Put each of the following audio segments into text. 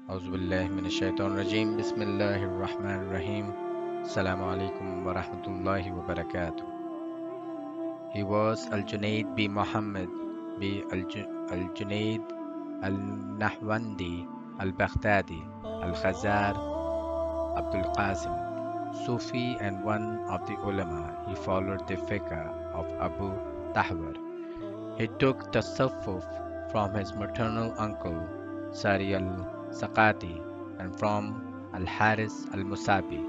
أعوذ بالله من الشيطان الرجيم بسم الله الرحمن الرحيم السلام عليكم ورحمة الله وبركاته. He was Al-Junayd B. Muhammad B. Al-Junayd Al-Nahwandi Al-Baghdadi Al-Khazar Abdul Qasim, Sufi and one of the ulama. He followed the fiqh of Abu Tahwar. He took tasawwuf from his maternal uncle Sari al-Saqati and from al-Haris al-Musabi.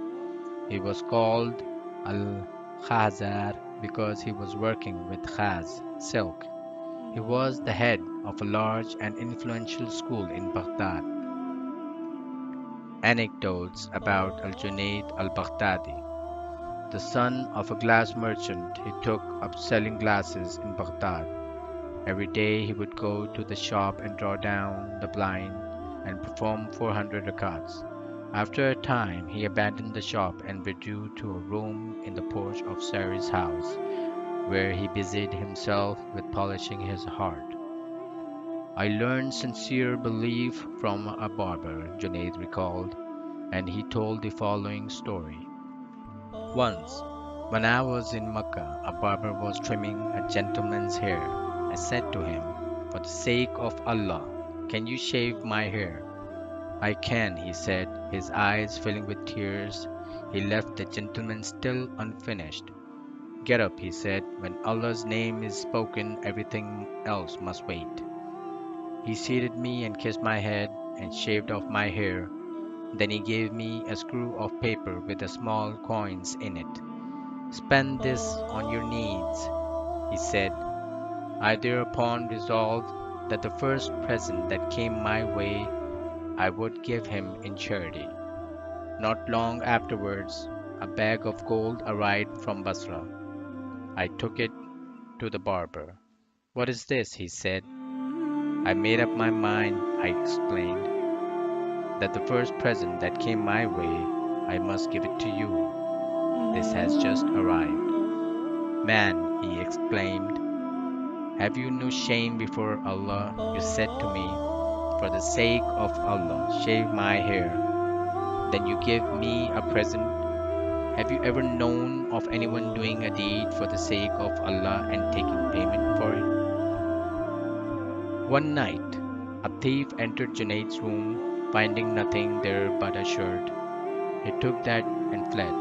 He was called al-Khazar because he was working with khaz, silk. He was the head of a large and influential school in Baghdad. Anecdotes about Al-Junayd Al Baghdadi. The son of a glass merchant, he took up selling glasses in Baghdad. Every day he would go to the shop and draw down the blind and perform 400 rakats. After a time, he abandoned the shop and withdrew to a room in the porch of Sari's house, where he busied himself with polishing his heart. I learned sincere belief from a barber, Junayd recalled, and he told the following story. Once, when I was in Mecca, a barber was trimming a gentleman's hair. I said to him, "For the sake of Allah, can you shave my hair?" "I can," he said, his eyes filling with tears. He left the gentleman still unfinished. "Get up," he said. "When Allah's name is spoken, everything else must wait." He seated me and kissed my head and shaved off my hair. Then he gave me a screw of paper with the small coins in it. "Spend this on your needs," he said. I thereupon resolved that the first present that came my way I would give him in charity. Not long afterwards, a bag of gold arrived from Basra. I took it to the barber. "What is this?" he said. "I made up my mind," I explained, "that the first present that came my way, I must give it to you. This has just arrived." "Man," he exclaimed, "have you no shame before Allah? You said to me, 'For the sake of Allah, shave my hair.' Then you give me a present. Have you ever known of anyone doing a deed for the sake of Allah and taking payment for it?" One night, a thief entered Junayd's room, finding nothing there but a shirt. He took that and fled.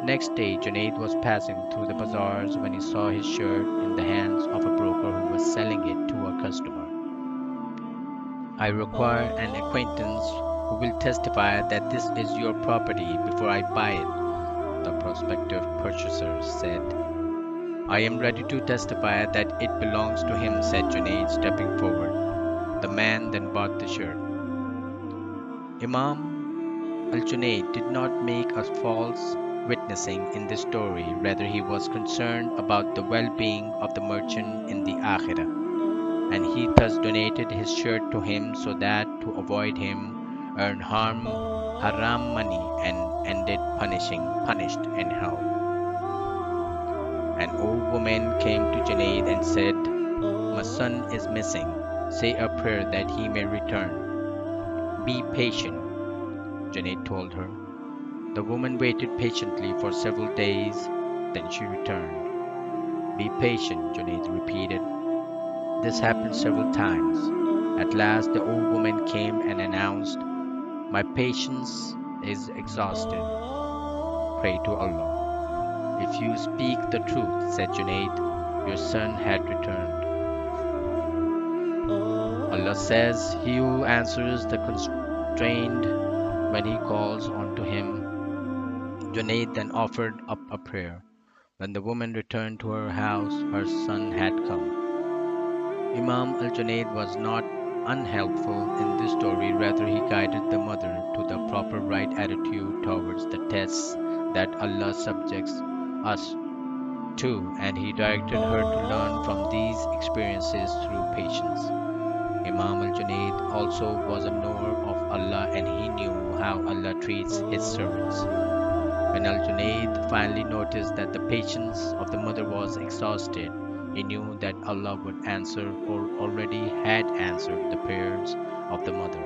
Next day, Junayd was passing through the bazaars when he saw his shirt in the hands of a broker who was selling it to a customer. "I require an acquaintance who will testify that this is your property before I buy it," the prospective purchaser said. "I am ready to testify that it belongs to him," said Junayd, stepping forward. The man then bought the shirt. Imam Al-Junayd did not make a false witnessing in this story, rather he was concerned about the well-being of the merchant in the Akhirah, and he thus donated his shirt to him so that, to avoid him, earn haram money and ended punished in hell. An old woman came to Junayd and said, "My son is missing. Say a prayer that he may return." "Be patient," Junayd told her. The woman waited patiently for several days, then she returned. "Be patient," Junayd repeated. This happened several times. At last the old woman came and announced, "My patience is exhausted. Pray to Allah." "If you speak the truth," said Junayd, "your son had returned." Allah says, "He who answers the constrained when he calls unto him." Junayd then offered up a prayer. When the woman returned to her house, her son had come. Imam al-Junayd was not unhelpful in this story, rather he guided the mother to the proper right attitude towards the tests that Allah subjects us to, and he directed her to learn from these experiences through patience. Imam al-Junayd also was a knower of Allah, and he knew how Allah treats his servants. When al-Junayd finally noticed that the patience of the mother was exhausted, he knew that Allah would answer or already had answered the prayers of the mother.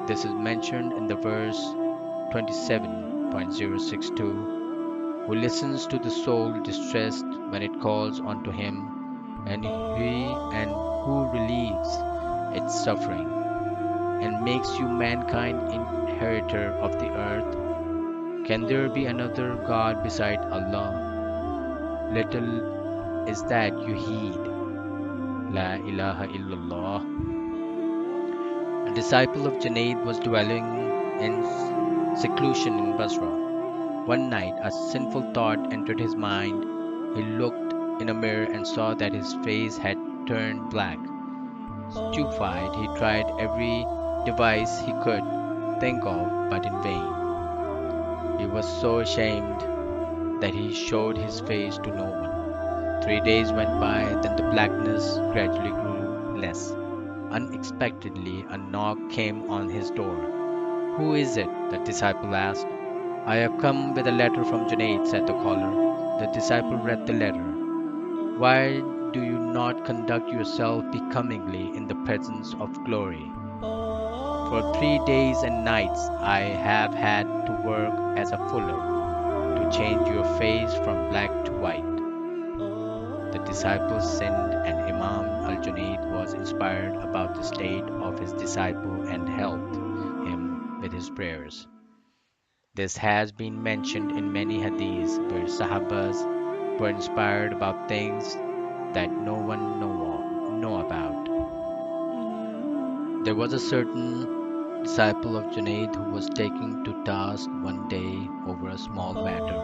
This is mentioned in the verse 27.062, who listens to the soul distressed when it calls unto him, and who relieves its suffering, and makes you mankind inheritor of the earth. Can there be another God beside Allah? Little is that you heed. La ilaha illallah. A disciple of Junayd was dwelling in seclusion in Basra. One night, a sinful thought entered his mind. He looked in a mirror and saw that his face had turned black. Stupefied, he tried every device he could think of, but in vain. He was so ashamed that he showed his face to no one. 3 days went by, then the blackness gradually grew less. Unexpectedly, a knock came on his door. "Who is it?" the disciple asked. "I have come with a letter from Junayd," said the caller. The disciple read the letter. "Why do you not conduct yourself becomingly in the presence of glory? For 3 days and nights I have had to work as a fuller to change your face from black to white." The disciple sinned, and Imam al-Junayd was inspired about the state of his disciple and helped him with his prayers. This has been mentioned in many hadiths where Sahabas were inspired about things that no one know about. There was a certain disciple of Junayd who was taken to task one day over a small matter.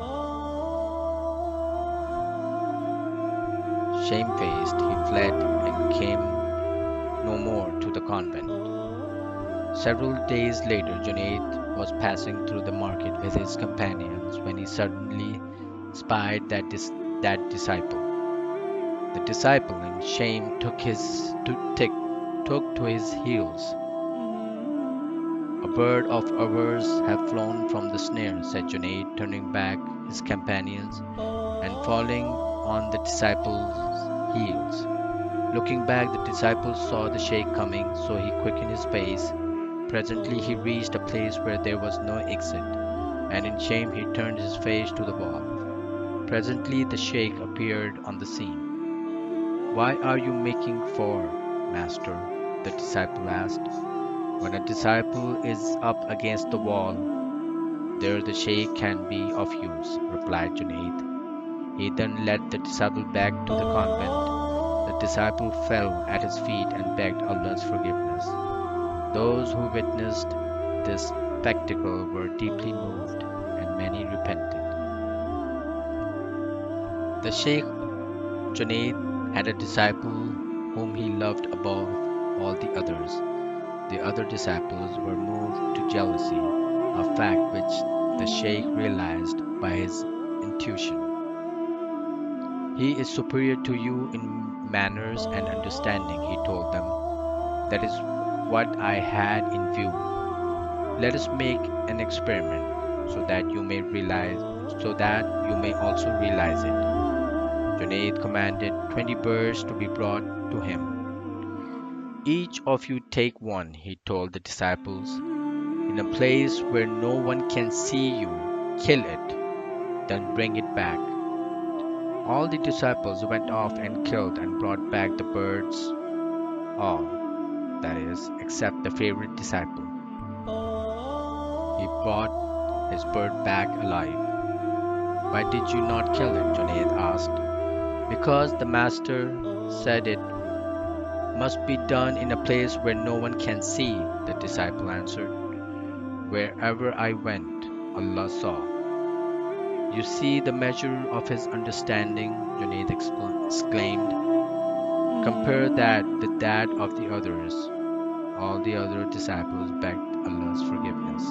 Shamefaced, he fled and came no more to the convent. Several days later, Junayd was passing through the market with his companions when he suddenly spied that disciple. The disciple, in shame, took to his heels. "A bird of ours have flown from the snare," said Junayd, turning back his companions and falling on the disciple's heels. Looking back, the disciple saw the sheikh coming, so he quickened his pace. Presently he reached a place where there was no exit, and in shame he turned his face to the wall. Presently the sheikh appeared on the scene. "Why are you making for, master?" the disciple asked. "When a disciple is up against the wall, there the sheikh can be of use," replied Junayd. He then led the disciple back to the convent. The disciple fell at his feet and begged Allah's forgiveness. Those who witnessed this spectacle were deeply moved, and many repented. The Sheikh Junayd had a disciple whom he loved above all the others. The other disciples were moved to jealousy, a fact which the Sheikh realized by his intuition. "He is superior to you in manners and understanding," he told them. "That is what I had in view. Let us make an experiment so that you may also realize it." Junayd commanded 20 birds to be brought to him. "Each of you take one," he told the disciples. "In a place where no one can see you, kill it, then bring it back." All the disciples went off and killed and brought back the birds, all, that is, except the favorite disciple. He brought his bird back alive. "Why did you not kill it?" Junayd asked. "Because the master said it must be done in a place where no one can see," the disciple answered. "Wherever I went, Allah saw." "You see the measure of his understanding," Junayd exclaimed. "Compare that with that of the others." All the other disciples begged Allah's forgiveness.